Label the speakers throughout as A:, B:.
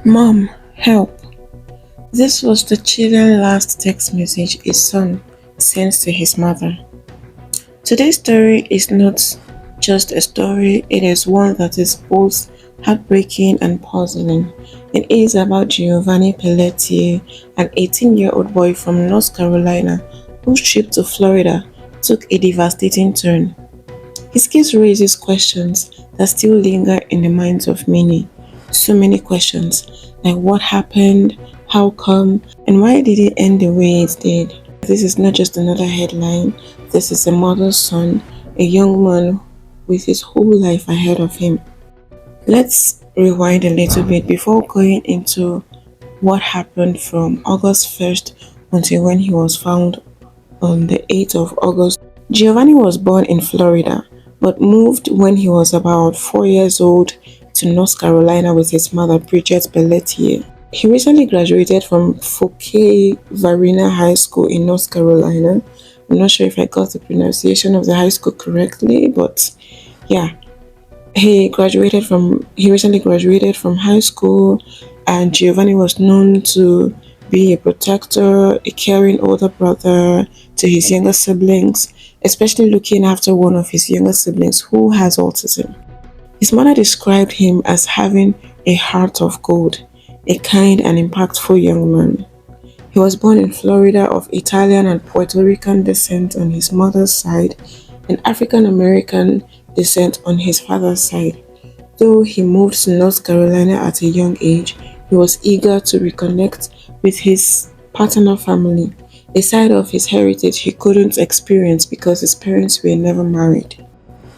A: Mom, help. This was the chilling last text message his son sent to his mother. Today's story is not just a story, it is one that is both heartbreaking and puzzling. It is about Giovanni Pelletier, an 18-year-old boy from North Carolina whose trip to Florida took a devastating turn. His case raises questions that still linger in the minds of many. So many questions, like what happened, how come, and why did it end the way it did? This is not just another headline, this is a mother's son, a young man with his whole life ahead of him. Let's rewind a little bit before going into what happened from August 1st until when he was found on the 8th of August. Giovanni was born in Florida, but moved when he was about 4 years old to North Carolina with his mother, Bridget Pelletier. He recently graduated from Varina High School in North Carolina. I'm not sure if I got the pronunciation of the high school correctly, but yeah, he recently graduated from high school, and Giovanni was known to be a protector, a caring older brother to his younger siblings, especially looking after one of his younger siblings who has autism. His mother described him as having a heart of gold, a kind and impactful young man. He was born in Florida of Italian and Puerto Rican descent on his mother's side and African American descent on his father's side. Though he moved to North Carolina at a young age, he was eager to reconnect with his paternal family, a side of his heritage he couldn't experience because his parents were never married.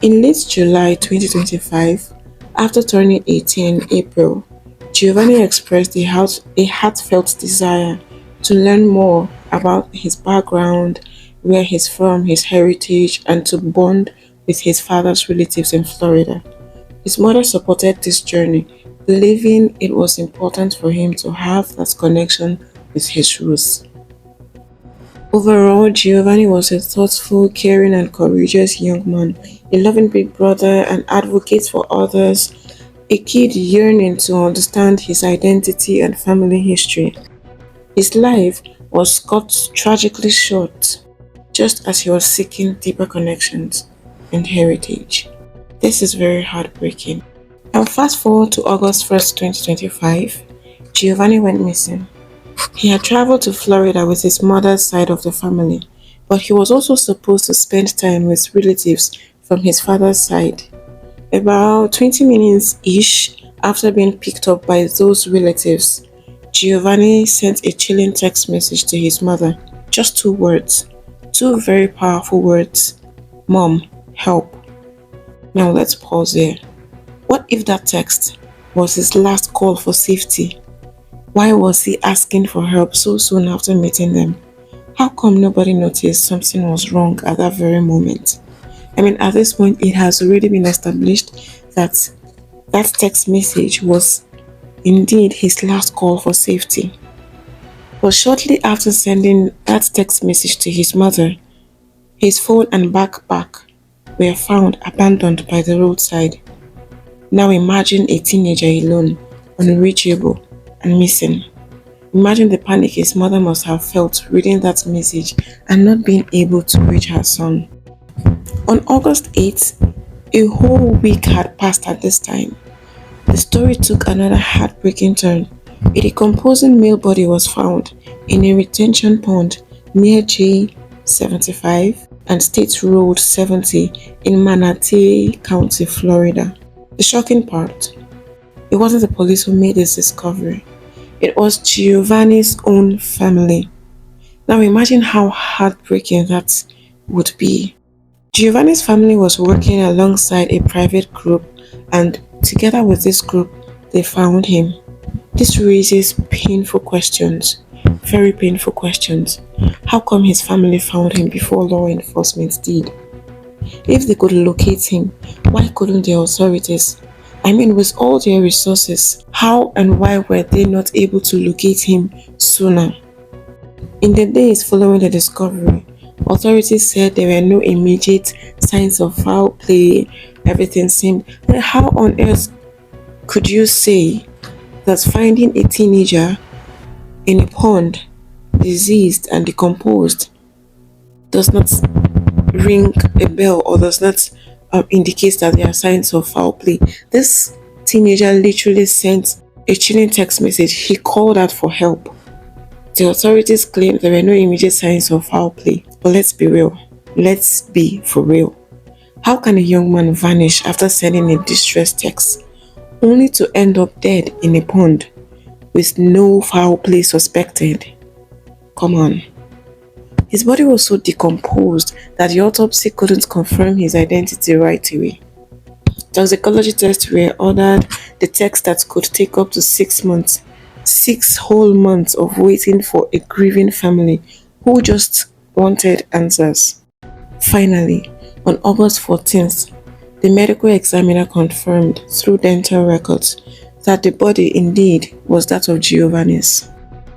A: In late July 2025, after turning 18 in April, Giovanni expressed a heartfelt desire to learn more about his background, where he's from, his heritage, and to bond with his father's relatives in Florida. His mother supported this journey, believing it was important for him to have that connection with his roots. Overall, Giovanni was a thoughtful, caring, and courageous young man, a loving big brother, an advocate for others, a kid yearning to understand his identity and family history. His life was cut tragically short, just as he was seeking deeper connections and heritage. This is very heartbreaking. And fast forward to August 1st, 2025, Giovanni went missing. He had traveled to Florida with his mother's side of the family, but he was also supposed to spend time with relatives from his father's side. About 20 minutes-ish after being picked up by those relatives, Giovanni sent a chilling text message to his mother. Just two words. Two very powerful words. Mom, help. Now let's pause here. What if that text was his last call for safety? Why was he asking for help so soon after meeting them? How come nobody noticed something was wrong at that very moment? At this point, it has already been established that that text message was indeed his last call for safety. But shortly after sending that text message to his mother, his phone and backpack were found abandoned by the roadside. Now imagine a teenager alone, unreachable, and missing. Imagine the panic his mother must have felt reading that message and not being able to reach her son. On August 8th, a whole week had passed at this time. The story took another heartbreaking turn. A decomposing male body was found in a retention pond near J75 and State Road 70 in Manatee County, Florida. The shocking part, it wasn't the police who made this discovery. It was Giovanni's own family. Now imagine how heartbreaking that would be. Giovanni's family was working alongside a private group, and together with this group, they found him. This raises painful questions, very painful questions. How come his family found him before law enforcement did? If they could locate him, why couldn't the authorities? With all their resources, how and why were they not able to locate him sooner? In the days following the discovery, authorities said there were no immediate signs of foul play. Everything seemed. How on earth could you say that finding a teenager in a pond, diseased and decomposed, does not ring a bell or does not indicate that there are signs of foul play. This teenager literally sent a chilling text message. He called out for help. The authorities claimed there were no immediate signs of foul play. But let's be real. Let's be for real. How can a young man vanish after sending a distress text only to end up dead in a pond with no foul play suspected? Come on. His body was so decomposed that the autopsy couldn't confirm his identity right away. Toxicology tests were ordered, the text that could take up to 6 months. 6 whole months of waiting for a grieving family who just wanted answers. Finally, on August 14th, the medical examiner confirmed through dental records that the body indeed was that of Giovanni's.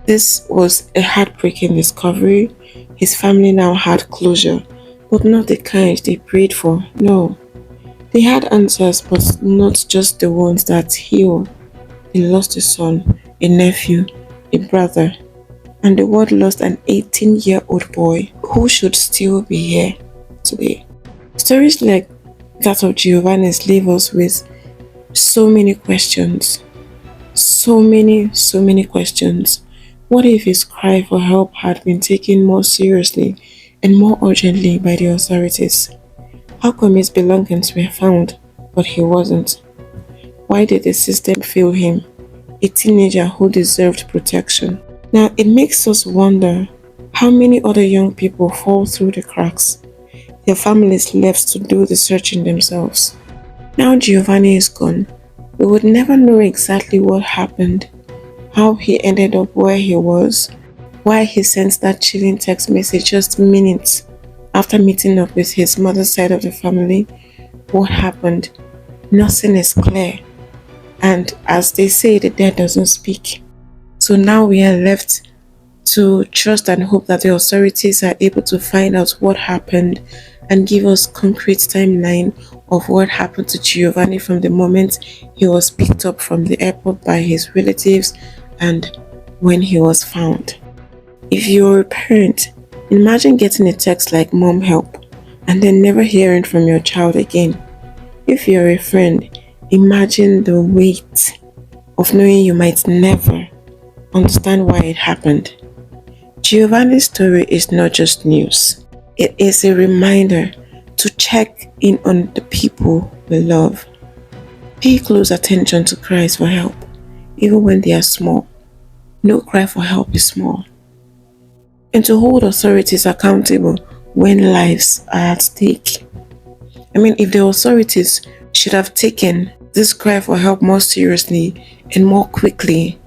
A: This was a heartbreaking discovery. His family now had closure, but not the kind they prayed for. No, they had answers, but not just the ones that heal. They lost a son, a nephew, a brother, and the world lost an 18-year-old boy who should still be here today. Stories like that of Giovanni's leave us with so many questions. So many questions. What if his cry for help had been taken more seriously and more urgently by the authorities? How come his belongings were found, but he wasn't? Why did the system fail him, a teenager who deserved protection? Now, it makes us wonder how many other young people fall through the cracks, their families left to do the searching themselves. Now Giovanni is gone, we would never know exactly what happened, how he ended up where he was, why he sent that chilling text message just minutes after meeting up with his mother's side of the family. What happened? Nothing is clear. And as they say, the dead doesn't speak. So now we are left to trust and hope that the authorities are able to find out what happened and give us concrete timeline of what happened to Giovanni from the moment he was picked up from the airport by his relatives and when he was found. If you're a parent, imagine getting a text like "Mom, help," and then never hearing from your child again. If you're a friend, imagine the weight of knowing you might never understand why it happened. Giovanni's story is not just news. It is a reminder to check in on the people we love. Pay close attention to cries for help, even when they are small. No cry for help is small. And to hold authorities accountable when lives are at stake. If the authorities should have taken this cry for help more seriously and more quickly,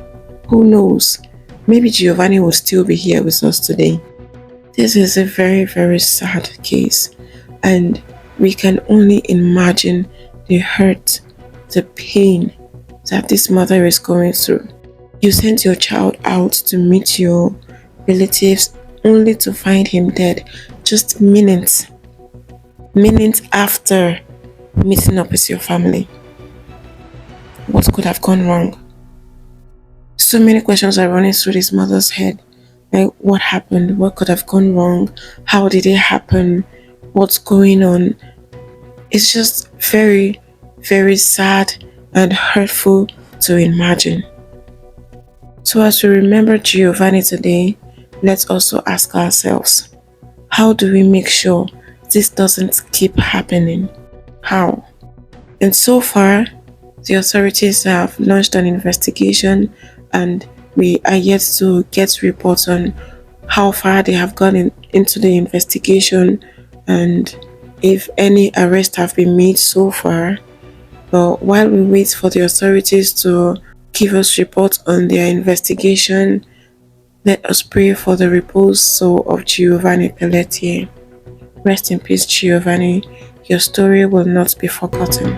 A: who knows, maybe Giovanni would still be here with us today. This is a very, very sad case, and we can only imagine the hurt, the pain that this mother is going through. You sent your child out to meet your relatives only to find him dead just minutes after meeting up with your family. What could have gone wrong? So many questions are running through this mother's head. Like, what happened? What could have gone wrong? How did it happen? What's going on? It's just very, very sad and hurtful to imagine. So as we remember Giovanni today, let's also ask ourselves, how do we make sure this doesn't keep happening? How? And so far, the authorities have launched an investigation and we are yet to get reports on how far they have gone into the investigation and if any arrests have been made so far. But while we wait for the authorities to give us reports on their investigation, let us pray for the repose soul of Giovanni Pelletier. Rest in peace, Giovanni. Your story will not be forgotten.